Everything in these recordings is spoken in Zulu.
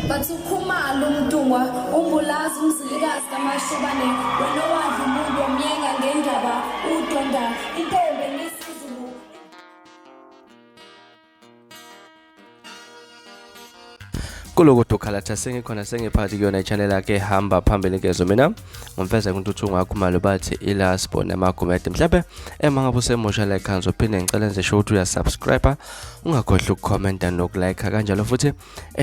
bathi ukhumalo umdungwa umbulazi umzilikazi kamashobane wena wadla umuntu wamyenga ngendaba udonda intombi ngesizulu. Kulokuthi ukhalatha sengikhona sengiphathi kuyona ichannel yakhe hamba phambili ngezo mina ngumfeza kuNtuthu ngakhumalo bathi ilasbo namagumede mhlawumbe emangabe usemusha like kanzo phinde ngicela nje show ukuthi uyasubscribe ungakhohlwa ukucomment nokulike kanjalo futhi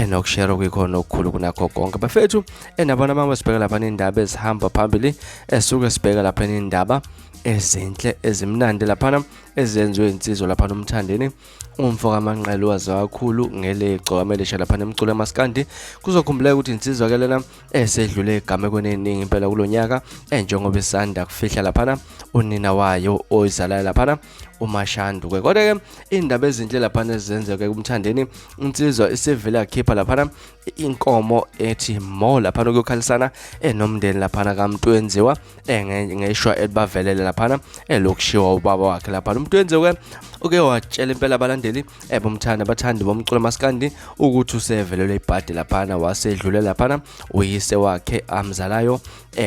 nokushare kukhona okukhulu kunakho konke bafethu nabona abanye sibheka lapha indaba ezihamba phambili esuke sibheka lapha indaba ezinhle ezimnandi lapha ezenziwe insizwa lapha nomThandeni umfoka amanqele wazi kakhulu ngele gcokamele sha lapha nemculo emaskandi kuzokhumbuleka ukuthi insizwa ke lena esedlule igama kweneningi impela kulonyaka njengoba isanda kufihla lapha unina wayo oyizalayo lapha uMashandu ke kodwa ke indaba ezinhle lapha ezenzeke kuMthandeni insizwa isevela yakhipha lapha inkomo ethi mo lapha uyokhalisana nomNdeni lapha kaMuntuyenziwa ngeshwa elibavelele lapha elokushiwa ubaba wakhe lapha uMthandeni uke watshela impela abalandeli bomthanda abathandi bomculo maskandi ukuthi usevelelwe ibhadi lapha wasedlule lapha uyise wakhe amzalayo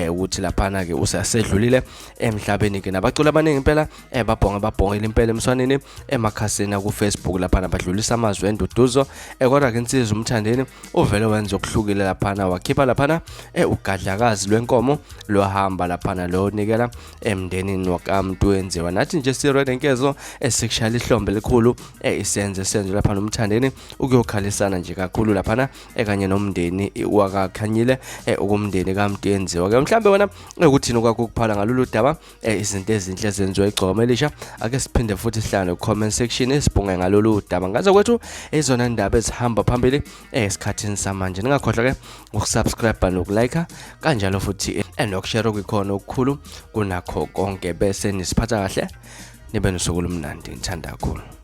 ukuthi lapha ke usasedlulile emhlabeni ke nabacula abaningi impela babhongile impela emswaneni emakhasini ku Facebook lapha badlulisa amazwi enduduzo kodwa ke insizwa uMthandeni uvele wenza okuhlukile lapha wakhipha lapha uGadlakazi lwenkomo lohamba lapha lo nikela emndenini wakaMuntuyenziwa nathi nje sirede nkezo esikushaya ihlombe likhulu isenze lapha nomThandeni ukuyokhalisana nje kakhulu lapha kanye nomNdeni wakakhanyile ukumndeni kaMuntuyenziwa ke mhlambe wena ukuthini kwakho ukuphala ngalolu daba izinto ezinhle zenziwe igcomelisha ake siphinde futhi sihlale ku-comment section esibhunge ngalolu daba ngaze kwethu izona indaba ezihamba phambili esikhathini samanje ningakhohlwa ke ukusubscribe nokulike kanjalo futhi nokushare kukhona okukhulu kunakho konke bese nisiphatha kahle nibe nosuku olumnandi ngithanda kakhulu.